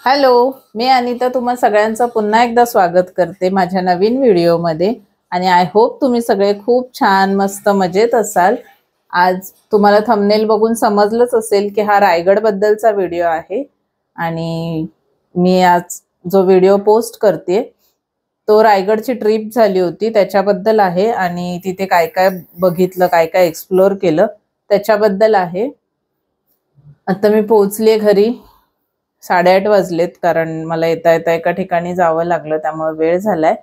Hello, मी अनिता तुम्हा सगळ्यांचं पुन्हा एकदा स्वागत करते माझ्या नवीन व्हिडिओमध्ये आणि आय होप तुम्ही सगळे खूप छान मस्त मजेत असाल। आज तुम्हाला थंबनेल बघून समजलंच असेल की हा रायगड बद्दलचा व्हिडिओ आहे आणि मी आज जो व्हिडिओ पोस्ट करते तो रायगडची ट्रिप झाली होती त्याच्याबद्दल आहे आणि तिथे काय काय बघितलं, काय काय एक्सप्लोर केलं त्याच्याबद्दल आहे। आता मी पोहोचले घरी, 8:30 वाजलेत कारण मला येता येता एका ठिकाणी जावं लागलं त्यामुळे वेळ झालाय।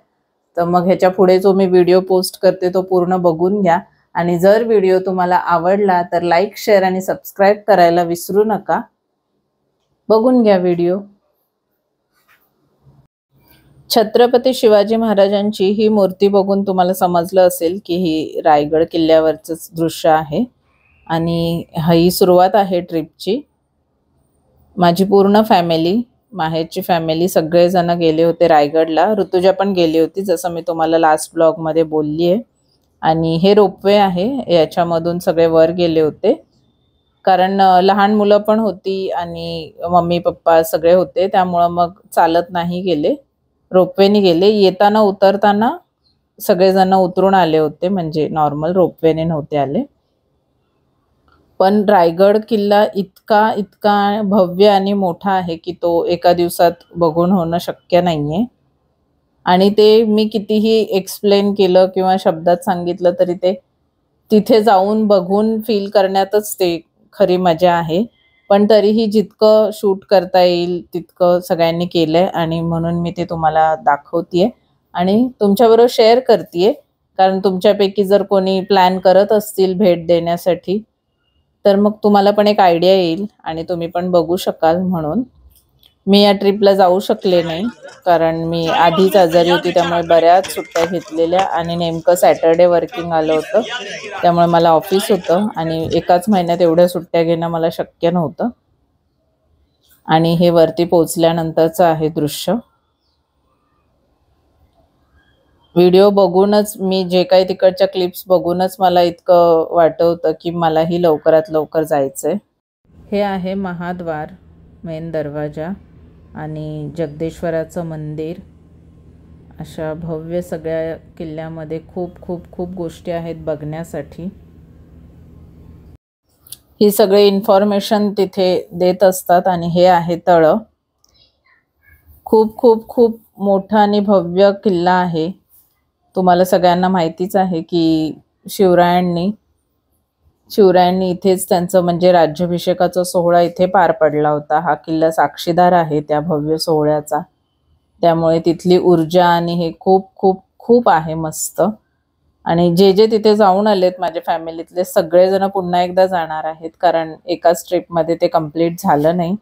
तर मग ह्याच्या पुढे जो मी व्हिडिओ पोस्ट करते तो पूर्ण बघून घ्या आणि जर व्हिडिओ तुम्हाला आवडला तर लाईक, शेअर आणि सबस्क्राइब करायला विसरू नका। बघून घ्या व्हिडिओ। छत्रपती शिवाजी महाराजांची ही मूर्ती बघून तुम्हाला समजलं असेल की ही रायगड किल्ल्यावरचंच दृश्य आहे आणि ही सुरुवात आहे ट्रिपची। माझी पूर्ण फॅमिली, माहेरची फॅमिली सगळे जण गेले होते रायगडला। ऋतुजा पण गेली होती जसं मी तुम्हाला लास्ट ब्लॉग मध्ये बोलली आहे। आणि हे रोपवे आहे, याच्यामधून सगळे वर गेले होते कारण लहान मुलं पण होती आणि मम्मी पप्पा सगळे होते त्यामुळे मग चालत नाही गेले, रोपवेने गेले। येताना उतरताना सगळे जण उतरून आले होते, म्हणजे नॉर्मल रोपवेने नव्हते आले। पण रायगड किल्ला इतका इतका भव्य आणि मोठा आहे की तो एका दिवसात बघून होणं शक्य नाहीये आणि ते मी कितीही एक्सप्लेन केलं किंवा शब्दात सांगितलं तरी ते तिथे जाऊन बघून फील करण्यातच ते खरी मजा आहे। पण तरीही जितकं शूट करता येईल तितकं सगळ्यांनी केलंय आणि म्हणून मी ते तुम्हाला दाखवतेय आणि तुमच्याबरोबर शेअर करतेय कारण तुमच्यापैकी जर कोणी प्लॅन करत असतील भेट देण्यासाठी तर मग तुम्हाला पण एक आयडिया येईल आणि तुम्ही पण बघू शकाल। म्हणून मी या ट्रिपला जाऊ शकले नाही कारण मी आधीच आजारी होती त्यामुळे बऱ्याच सुट्ट्या घेतलेल्या आणि नेमकं सॅटरडे वर्किंग आलं होतं त्यामुळे मला ऑफिस होतं आणि एकाच महिन्यात एवढ्या सुट्ट्या घेणं मला शक्य नव्हतं। आणि हे वरती पोहोचल्यानंतरचं आहे दृश्य। व्हिडिओ बघूनच मी जे काही तिकडच्या क्लिप्स बघूनच मला इतकं वाटत होतं की मलाही लवकरात लवकर जायचंय। हे आहे महाद्वार, मेन दरवाजा आणि जगदेश्वराचं मंदिर। अशा भव्य सगळ्या किल्ल्यामध्ये खूप खूप खूप गोष्टी आहेत बघण्यासाठी। ही सगळी इन्फॉर्मेशन तिथे देत असतात आणि हे आहे तळ। खूप खूप खूप मोठा आणि भव्य किल्ला आहे। तुम्हाला सगळ्यांना माहितीच आहे की शिवरायांनी इथेच त्यांचं म्हणजे राज्याभिषेकाचा सोहळा इथे पार पडला होता। हा किल्ला साक्षीदार आहे त्या भव्य सोहळ्याचा, त्यामुळे तिथली ऊर्जा आणि हे खूप खूप खूप आहे मस्त। आणि जे जे तिथे जाऊन आलेत माझ्या फॅमिलीतले सगळेजण पुन्हा एकदा जाणार आहेत कारण एकाच ट्रिपमध्ये ते कंप्लीट झालं नाही।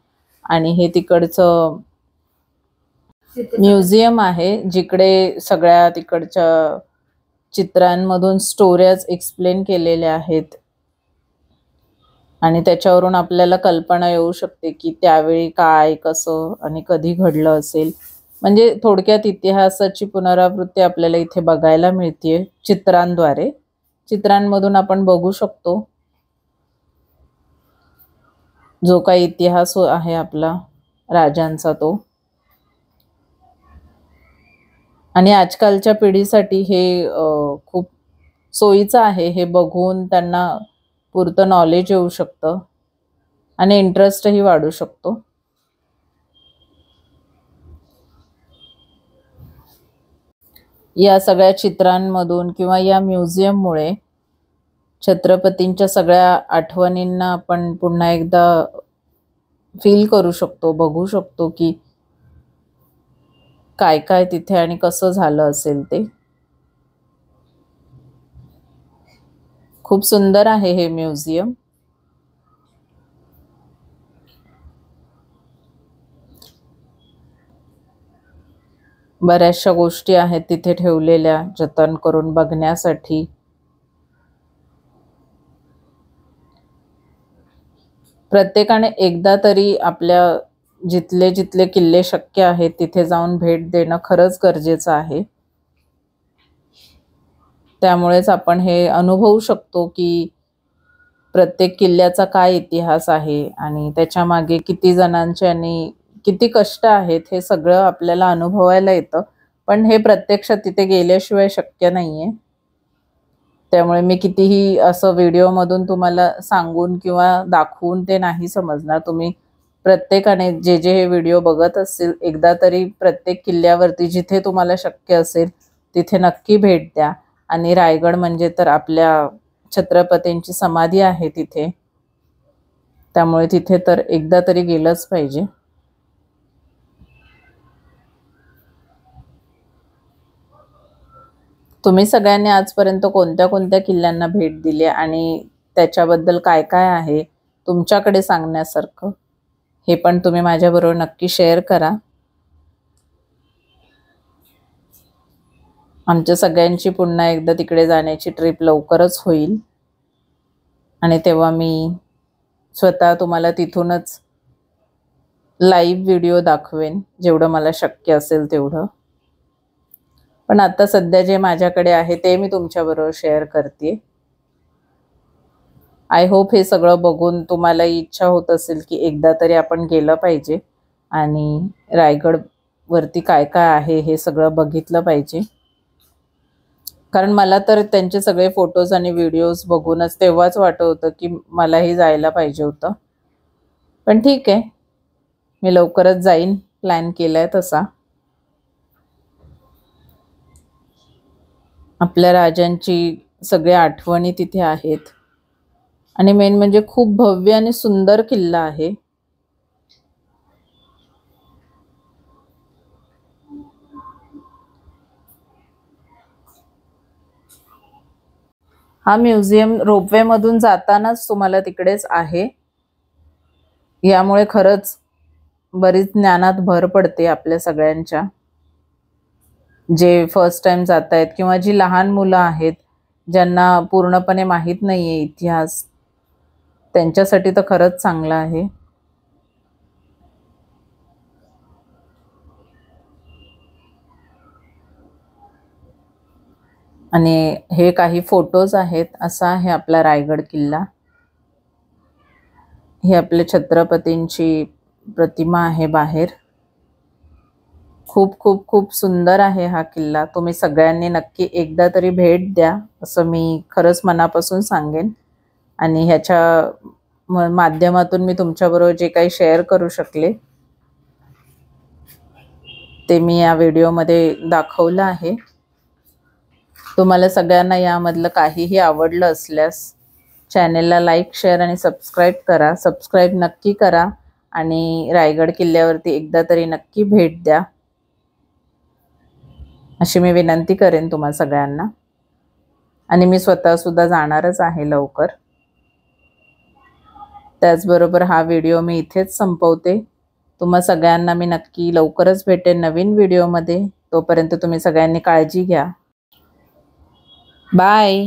आणि हे तिकडचं म्युझियम आहे जिकडे सगळ्या तिकडच्या चित्रांमधून स्टोऱ्याज एक्सप्लेन केलेल्या आहेत आणि त्याच्यावरून आपल्याला कल्पना येऊ शकते की त्यावेळी काय कसं आणि कधी घडलं असेल। म्हणजे थोडक्यात इतिहासाची पुनरावृत्ती आपल्याला इथे बघायला मिळते चित्रांद्वारे। चित्रांमधून आपण बघू शकतो जो काही इतिहास आहे आपला राजांचा तो। आणि आजकालच्या पिढीसाठी हे खूप सोयीचं आहे, हे बघून त्यांना पुरतं नॉलेज येऊ शकतं आणि इंटरेस्टही वाढू शकतो। या सगळ्या चित्रांमधून किंवा या म्युझियममुळे छत्रपतींच्या सगळ्या आठवणींना आपण पुन्हा एकदा फील करू शकतो, बघू शकतो की काय काय तिथे आणि कसं झालं असेल ते। खूप सुंदर आहे हे म्युझियम। बऱ्याचशा गोष्टी आहेत तिथे ठेवलेल्या जतन करून बघण्यासाठी। प्रत्येकाने एकदा तरी आपल्या जिथले जिथले किल्ले शक्य आहेत तिथे जाऊन भेट देणं खरंच गरजेचं आहे। त्यामुळेच आपण हे अनुभवू शकतो की प्रत्येक किल्ल्याचा काय इतिहास आहे आणि त्याच्या मागे किती जणांची आणि किती कष्ट आहेत हे सगळं आपल्याला अनुभवायला येतं, पण हे प्रत्यक्षात तिथे गेल्याशिवाय शक्य नाहीये. त्यामुळे मी कितीही असं व्हिडिओमधून तुम्हाला सांगून किंवा दाखवून ते नाही समजणार. तुम्ही प्रत्येकाने जे हे व्हिडिओ बघत असतील एकदा तरी प्रत्येक किल्ल्यावरती जिथे तुम्हाला शक्य असेल तिथे नक्की भेट द्या. आणि रायगड म्हणजे तर आपल्या छत्रपतींची समाधी आहे तिथे, त्यामुळे तिथे तर एकदा तरी गेलंच पाहिजे. तुम्ही सगळ्यांनी आजपर्यंत कोणत्या कोणत्या किल्ल्यांना भेट दिली आणि त्याच्याबद्दल काय काय आहे तुमच्याकडे सांगण्यासारखं हे पण तुम्ही माझ्याबरोबर नक्की शेअर करा. आमच्या सगळ्यांची पुन्हा एकदा तिकडे जाण्याची ट्रिप लवकरच होईल आणि तेव्हा मी स्वतः तुम्हाला तिथूनच लाईव्ह व्हिडिओ दाखवेन जेवढं मला शक्य असेल तेवढं. पण आता सध्या जे माझ्याकडे आहे ते मी तुमच्याबरोबर शेअर करते. आय होप हे सगळं बघून तुम्हाला इच्छा होत असेल की एकदा तरी आपण गेलं पाहिजे आणि रायगड वरती काय काय आहे हे सगळं बघितलं पाहिजे. कारण मला तर त्यांचे सगळे फोटोज आणि व्हिडिओज बघूनच तेव्हाच वाटत होतं की मलाही जायला पाहिजे होतं. पण ठीक आहे, मी लवकरच जाईन, प्लॅन केलाय तसा. आपल्या राजांची सगळ्या आठवणी तिथे आहेत आणि मेन म्हणजे खूप भव्य आणि सुंदर किल्ला आहे. हा म्युझियम रोपवे मधून जातानाच तुम्हाला तिकडेच आहे. यामुळे खरंच बरीच ज्ञानात भर पडते आपल्या सगळ्यांच्या, जे फर्स्ट टाइम जात आहेत किंवा जी लहान मुलं आहेत ज्यांना पूर्णपणे माहीत नाहीये इतिहास, त्यांच्यासाठी तर खरंच चांगलं आहे. आणि हे काही फोटोज आहेत. असा आहे आपला रायगड किल्ला. ही आपल्या छत्रपतींची प्रतिमा आहे बाहेर. खूप खूप खूप सुंदर आहे हा किल्ला. तुम्ही सगळ्यांनी नक्की एकदा तरी भेट द्या असं मी खरंच मनापासून सांगेन. आणि ह्याच्या माध्यमातून मी तुमच्याबरोबर जे काही शेअर करू शकले ते मी या व्हिडिओमध्ये दाखवलं आहे. तुम्हाला सगळ्यांना यामधलं काहीही आवडलं असल्यास चॅनेलला लाईक, शेअर आणि सबस्क्राईब करा. सबस्क्राईब नक्की करा आणि रायगड किल्ल्यावरती एकदा तरी नक्की भेट द्या अशी मी विनंती करेन तुम्हा सगळ्यांना. आणि मी स्वतः सुद्धा जाणारच आहे लवकर. त्याचबरोबर हा व्हिडिओ मी इथेच संपवते. तुम्हा सगळ्यांना मी नक्की लवकरच भेटेन नवीन व्हिडिओमध्ये. तोपर्यंत तुम्ही सगळ्यांनी काळजी घ्या. बाय.